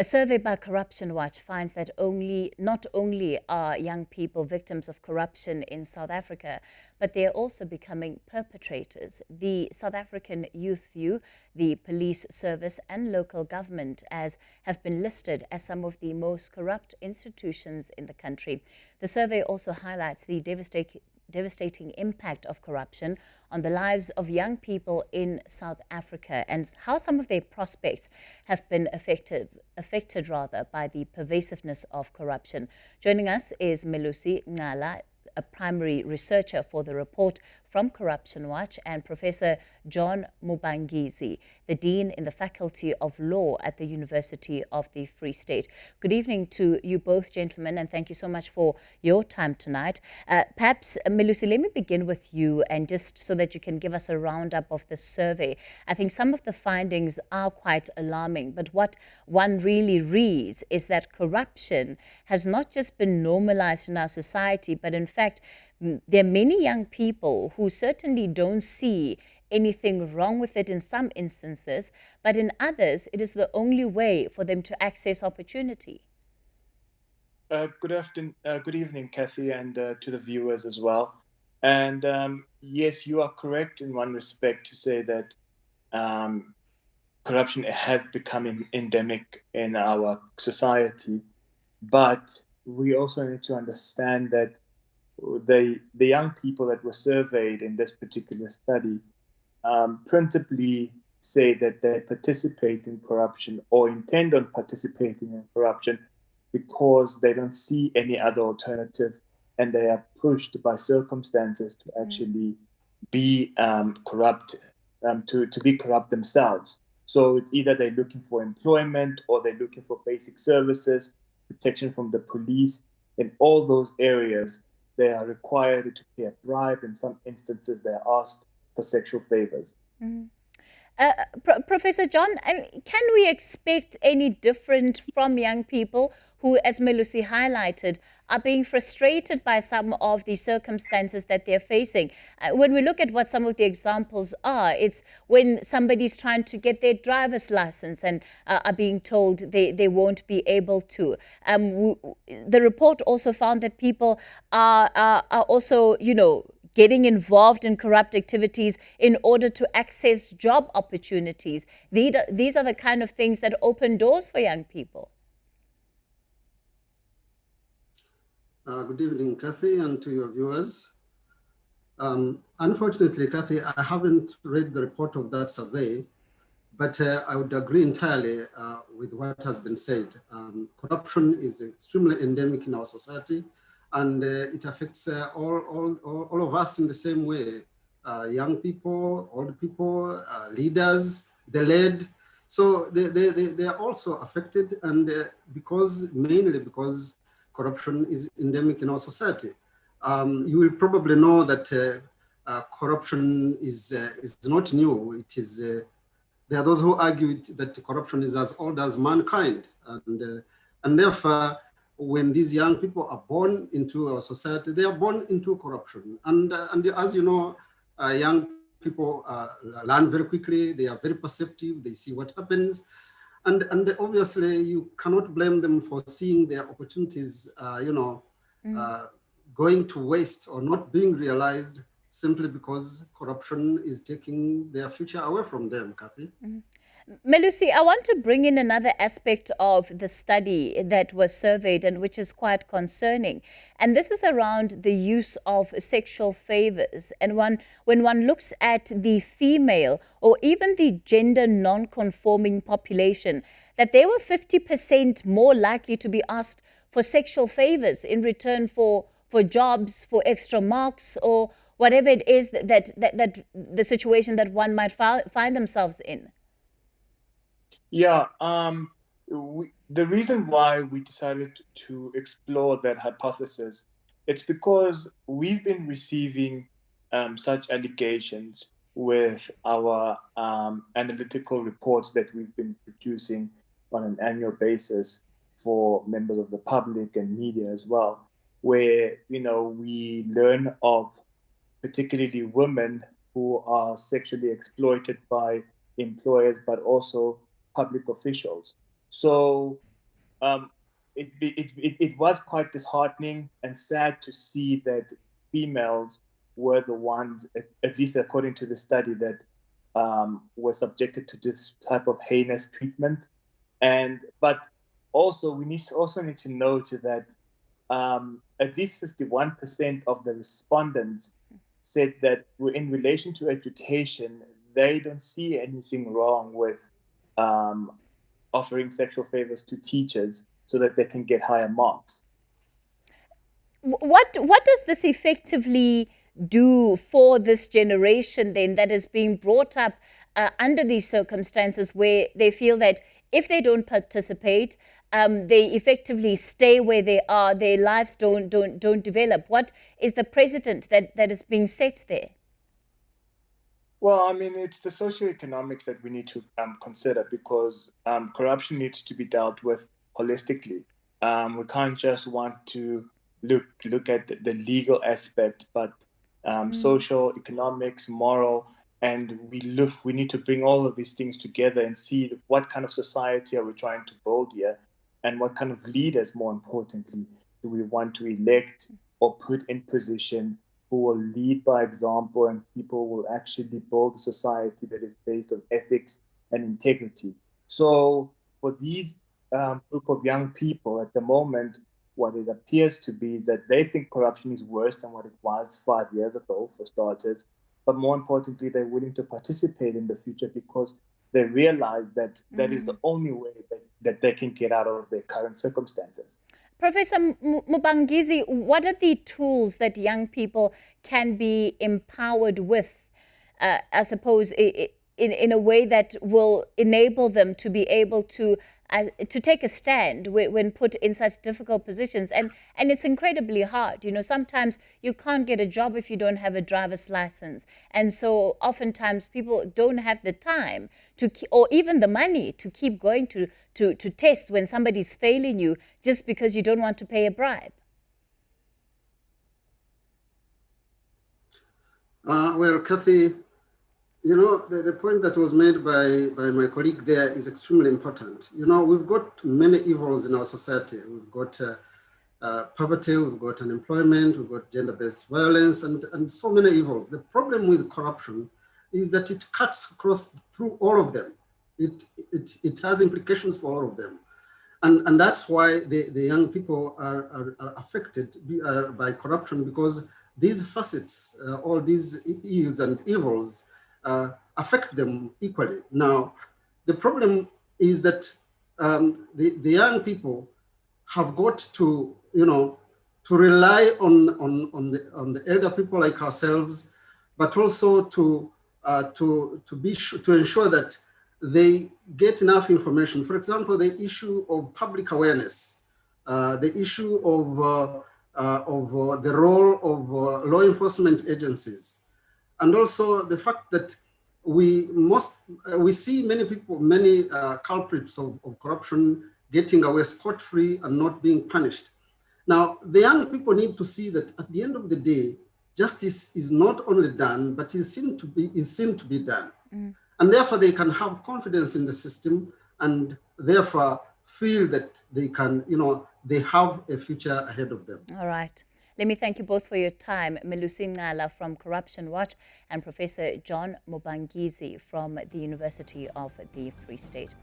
A survey by Corruption Watch finds that not only are young people victims of corruption in South Africa, but they are also becoming perpetrators. The South African Youth View, the police service and local government have been listed as some of the most corrupt institutions in the country. The survey also highlights the devastating impact of corruption on the lives of young people in South Africa and how some of their prospects have been affected by the pervasiveness of corruption. Joining us is Melusi Ngala, a primary researcher for the report from Corruption Watch, and Professor John Mubangizi, the Dean in the Faculty of Law at the University of the Free State. Good evening to you both, gentlemen, and thank you so much for your time tonight. Perhaps, Melusi, let me begin with you, and just so that you can give us a roundup of the survey. I think some of the findings are quite alarming, but what one really reads is that corruption has not just been normalized in our society, but in fact, there are many young people who certainly don't see anything wrong with it in some instances, but in others, it is the only way for them to access opportunity. Good evening, Kathy, and to the viewers as well. And yes, you are correct in one respect to say that corruption has become endemic in our society, but we also need to understand that the young people that were surveyed in this particular study principally say that they participate in corruption or intend on participating in corruption because they don't see any other alternative, and they are pushed by circumstances to actually be corrupt, to be corrupt themselves. So it's either they're looking for employment or they're looking for basic services, protection from the police. In all those areas, they are required to pay a bribe. In some instances, they are asked for sexual favors. Professor John, can we expect any different from young people who, as Melusi highlighted, are being frustrated by some of the circumstances that they're facing? When we look at what some of the examples are, it's when somebody's trying to get their driver's license and are being told they won't be able to. The report also found that people are also, getting involved in corrupt activities in order to access job opportunities. These are the kind of things that open doors for young people. Good evening, Kathy, and to your viewers. Unfortunately, Kathy, I haven't read the report of that survey, but I would agree entirely with what has been said. Corruption is extremely endemic in our society, and it affects all of us in the same way. Young people, old people, leaders, the led. So they are also affected, and mainly because corruption is endemic in our society. You will probably know that corruption is not new. It is. There are those who argue that corruption is as old as mankind, and therefore, when these young people are born into our society, they are born into corruption. And as you know, young people learn very quickly. They are very perceptive. They see what happens. And obviously, you cannot blame them for seeing their opportunities, going to waste or not being realized simply because corruption is taking their future away from them, Kathy. Melusi, I want to bring in another aspect of the study that was surveyed and which is quite concerning. And this is around the use of sexual favors. And when one looks at the female or even the gender non-conforming population, that they were 50% more likely to be asked for sexual favors in return for jobs, for extra marks, or whatever it is that the situation that one might find themselves in. Yeah, the reason why we decided to explore that hypothesis, it's because we've been receiving such allegations with our analytical reports that we've been producing on an annual basis for members of the public and media as well, where, we learn of particularly women who are sexually exploited by employers, but also public officials. So it was quite disheartening and sad to see that females were the ones, at least according to the study, that were subjected to this type of heinous treatment. But also we need to note that at least 51% of the respondents said that in relation to education, they don't see anything wrong with um, offering sexual favors to teachers so that they can get higher marks. What does this effectively do for this generation then that is being brought up under these circumstances where they feel that if they don't participate, they effectively stay where they are, their lives don't develop? What is the precedent that is being set there? Well, I mean, it's the socioeconomics that we need to consider, because corruption needs to be dealt with holistically. We can't just want to look at the legal aspect, but social, economics, moral, and we need to bring all of these things together and see what kind of society are we trying to build here, and what kind of leaders, more importantly, do we want to elect or put in position who will lead by example, and people will actually build a society that is based on ethics and integrity. So for these group of young people at the moment, what it appears to be is that they think corruption is worse than what it was 5 years ago, for starters. But more importantly, they're willing to participate in the future because they realize that that is the only way that they can get out of their current circumstances. Professor Mubangizi, what are the tools that young people can be empowered with, I suppose, in a way that will enable them to be able to take a stand when put in such difficult positions? And it's incredibly hard. You know, sometimes you can't get a job if you don't have a driver's license. And so oftentimes people don't have the time or even the money to keep going to test when somebody's failing you just because you don't want to pay a bribe. Well, Kathy, you know, the point that was made by my colleague there is extremely important. You know, we've got many evils in our society. We've got poverty, we've got unemployment, we've got gender-based violence, and so many evils. The problem with corruption is that it cuts across through all of them. It has implications for all of them. And that's why the young people are affected by corruption, because these facets, all these ills and evils, affect them equally. Now, the problem is that the young people have got to, you know, to rely on the elder people like ourselves, but also to ensure that they get enough information. For example, the issue of public awareness, the issue of the role of law enforcement agencies, and also the fact that we see many people, many culprits of corruption getting away scot-free and not being punished. Now, the young people need to see that at the end of the day, justice is not only done, but is seen to be done. And therefore they can have confidence in the system, and therefore feel that they can, you know, they have a future ahead of them. All right. Let me thank you both for your time. Melusi Ngala from Corruption Watch and Professor John Mubangizi from the University of the Free State.